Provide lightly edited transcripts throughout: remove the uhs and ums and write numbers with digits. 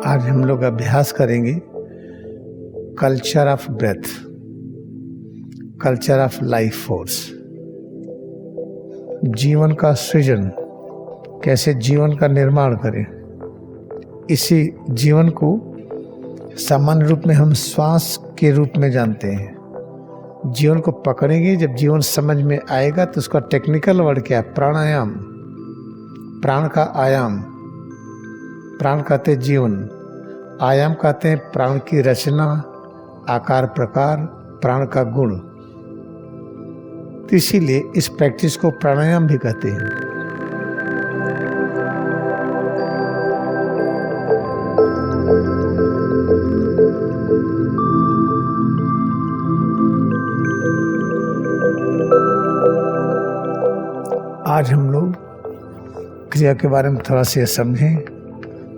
आज हम लोग अभ्यास करेंगे culture of breath, culture of life force. जीवन का सृजन, कैसे जीवन का निर्माण करें। इसी जीवन को सामान्य रूप में हम श्वास के रूप में जानते हैं। जीवन को पकड़ेंगे, जब जीवन समझ में आएगा तो उसका टेक्निकल वर्ड क्या है? प्राणायाम। प्राण का आयाम, प्राण कहते हैं जीवन, आयाम कहते हैं प्राण की रचना, आकार प्रकार, प्राण का गुण। तो इसीलिए इस प्रैक्टिस को प्राणायाम भी कहते हैं। आज हम लोग क्रिया के बारे में थोड़ा सा समझें।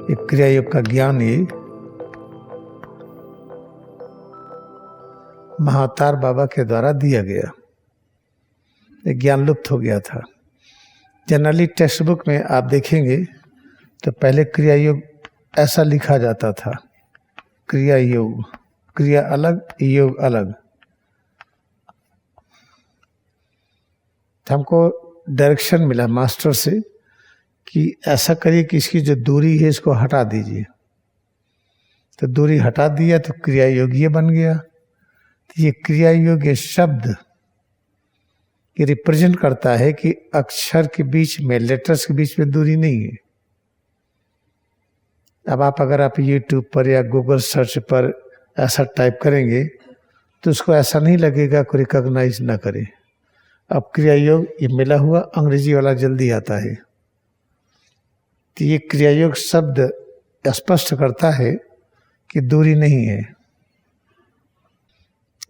एक क्रिया योग का ज्ञान ये महाअवतार बाबा के द्वारा दिया गया, ये ज्ञान लुप्त हो गया था। जनरली टेक्स्ट बुक में आप देखेंगे तो पहले क्रिया योग ऐसा लिखा जाता था, क्रिया योग, क्रिया अलग योग अलग। तो हमको डायरेक्शन मिला मास्टर से कि ऐसा करिए कि इसकी जो दूरी है इसको हटा दीजिए। तो दूरी हटा दिया तो क्रिया योग ये बन गया। तो ये क्रिया योग ये शब्द ये रिप्रेजेंट करता है कि अक्षर के बीच में, लेटर्स के बीच में दूरी नहीं है। अब अगर आप यूट्यूब पर या गूगल सर्च पर ऐसा टाइप करेंगे तो उसको ऐसा नहीं लगेगा को रिकॉग्नाइज ना करे। अब क्रिया योग ये मिला हुआ अंग्रेजी वाला जल्दी आता है। तो ये क्रिया योग शब्द स्पष्ट करता है कि दूरी नहीं है।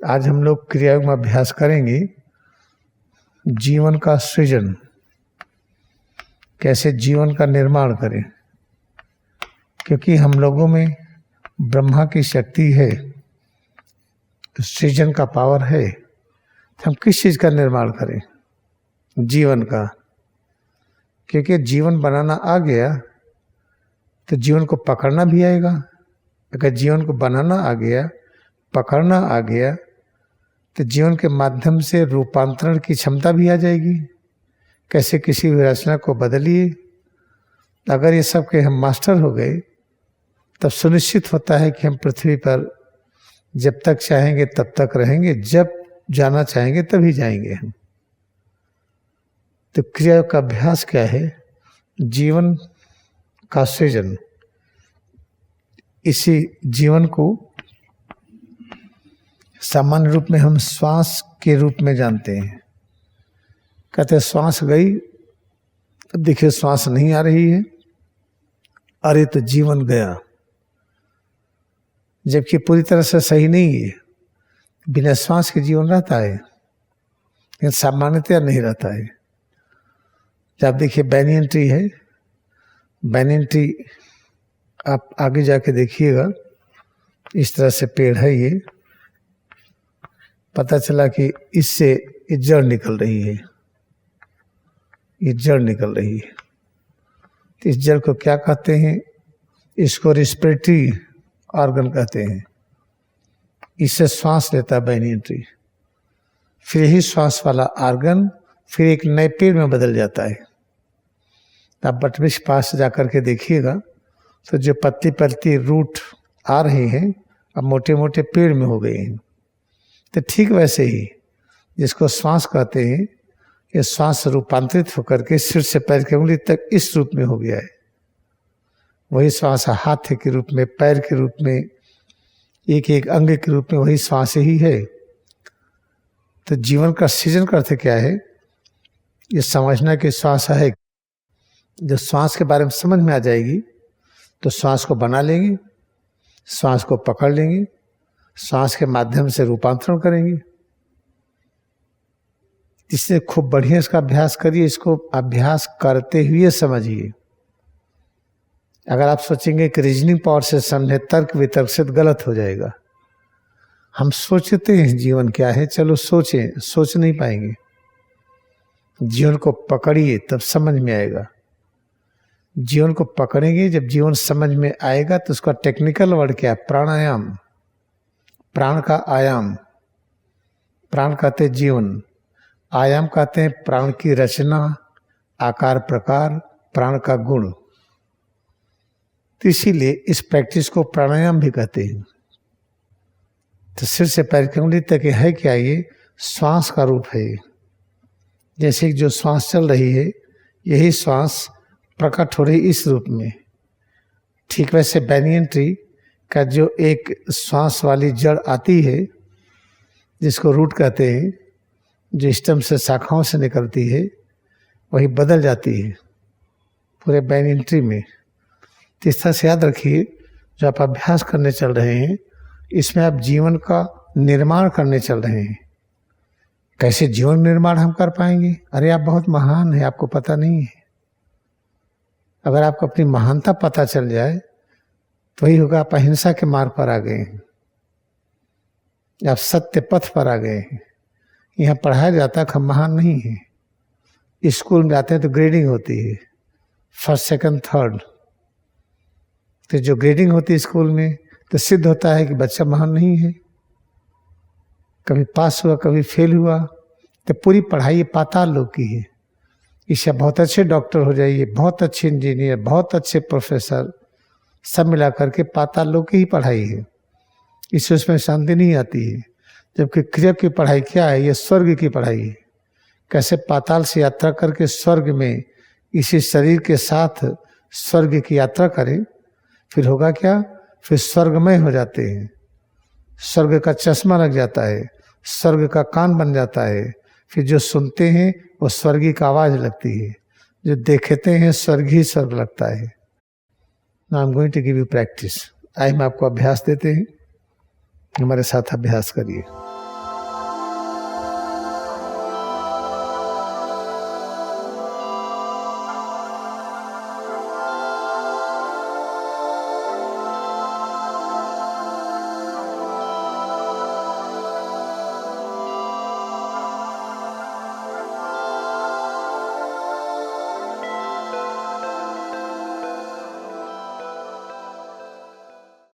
आज हम लोग क्रिया योग में अभ्यास करेंगे जीवन का सृजन, कैसे जीवन का निर्माण करें। क्योंकि हम लोगों में ब्रह्मा की शक्ति है, सृजन का पावर है, तो हम किस चीज़ का निर्माण करें? जीवन का। क्योंकि जीवन बनाना आ गया तो जीवन को पकड़ना भी आएगा। अगर जीवन को बनाना आ गया, पकड़ना आ गया, तो जीवन के माध्यम से रूपांतरण की क्षमता भी आ जाएगी। कैसे किसी भी रचना को बदलिए। अगर ये सब के हम मास्टर हो गए तब सुनिश्चित होता है कि हम पृथ्वी पर जब तक चाहेंगे तब तक रहेंगे, जब जाना चाहेंगे तभी जाएंगे हम। तो क्रिया का अभ्यास क्या है? जीवन का सृजन। इसी जीवन को सामान्य रूप में हम श्वास के रूप में जानते हैं। कहते हैं श्वास गई, अब देखिए श्वास नहीं आ रही है, अरे तो जीवन गया। जबकि पूरी तरह से सही नहीं है। बिना श्वास के जीवन रहता है, लेकिन सामान्यतया नहीं रहता है। जब देखिए बैनियन ट्री है, बैनियन ट्री आप आगे जाके देखिएगा, इस तरह से पेड़ है ये। पता चला कि इससे ये जड़ निकल रही है, ये जड़ निकल रही है। तो इस जड़ को क्या कहते हैं? इसको रेस्पिरेटरी ऑर्गन कहते हैं। इससे श्वास लेता है बैनियन ट्री। फिर यही श्वास वाला ऑर्गन फिर एक नए पेड़ में बदल जाता है। आप बटवृक्ष पास जाकर के देखिएगा तो जो पत्ती पत्ती रूट आ रहे हैं अब मोटे मोटे पेड़ में हो गए हैं। तो ठीक वैसे ही जिसको श्वास कहते हैं, ये श्वास रूपांतरित होकर के सिर से पैर की उंगली तक इस रूप में हो गया है। वही श्वास हाथ के रूप में, पैर के रूप में, एक एक अंग के रूप में वही श्वास ही है। तो जीवन का सृजन का अर्थ क्या है? ये समझना कि श्वास है। जब श्वास के बारे में समझ में आ जाएगी तो श्वास को बना लेंगे, श्वास को पकड़ लेंगे, श्वास के माध्यम से रूपांतरण करेंगे। इससे खूब बढ़िया इसका अभ्यास करिए। इसको अभ्यास करते हुए समझिए। अगर आप सोचेंगे कि रीजनिंग पावर से समझे, तर्क वितर्क से, तो गलत हो जाएगा। हम सोचते हैं जीवन क्या है, चलो सोचें, सोच नहीं पाएंगे। जीवन को पकड़िए तब समझ में आएगा। जीवन को पकड़ेंगे, जब जीवन समझ में आएगा तो उसका टेक्निकल वर्ड क्या है? प्राणायाम। प्राण का आयाम, प्राण कहते हैं जीवन, आयाम कहते हैं प्राण की रचना, आकार प्रकार, प्राण का गुण। तो इसीलिए इस प्रैक्टिस को प्राणायाम भी कहते हैं। तो सिर से पैर की उंगली तक है क्या? ये श्वास का रूप है। जैसे जो श्वास चल रही है, यही श्वास प्रकट हो रही इस रूप में। ठीक वैसे बैनियन ट्री का जो एक श्वास वाली जड़ आती है, जिसको रूट कहते हैं, जो स्टेम से शाखाओं से निकलती है, वही बदल जाती है पूरे बैनियन ट्री में। तो इस तरह से याद रखिए, जो आप अभ्यास करने चल रहे हैं, इसमें आप जीवन का निर्माण करने चल रहे हैं। कैसे जीवन निर्माण हम कर पाएंगे? अरे आप बहुत महान हैं, आपको पता नहीं है। अगर आपको अपनी महानता पता चल जाए तो वही होगा, आप अहिंसा के मार्ग पर आ गए हैं, आप सत्य पथ पर आ गए हैं। यहाँ पढ़ाया जाता है कि हम महान नहीं हैं। स्कूल में जाते हैं तो ग्रेडिंग होती है, फर्स्ट सेकंड थर्ड। तो जो ग्रेडिंग होती है स्कूल में, तो सिद्ध होता है कि बच्चा महान नहीं है। कभी पास हुआ, कभी फेल हुआ, तो पूरी पढ़ाई पाताल लोग की है। इससे बहुत अच्छे डॉक्टर हो जाइए, बहुत अच्छे इंजीनियर, बहुत अच्छे प्रोफेसर, सब मिला करके पाताल लोग की ही पढ़ाई है। इससे उसमें शांति नहीं आती है। जबकि क्रिया की पढ़ाई क्या है? ये स्वर्ग की पढ़ाई है। कैसे पाताल से यात्रा करके स्वर्ग में इसी शरीर के साथ स्वर्ग की यात्रा करें, फिर होगा क्या? फिर स्वर्गमय हो जाते हैं। स्वर्ग का चश्मा लग जाता है, स्वर्ग का कान बन जाता है। फिर जो सुनते हैं वो स्वर्गी का आवाज लगती है, जो देखते हैं स्वर्ग ही स्वर्ग लगता है। Now I am going to give you practice. आइए हम आपको अभ्यास देते हैं, हमारे साथ अभ्यास करिए।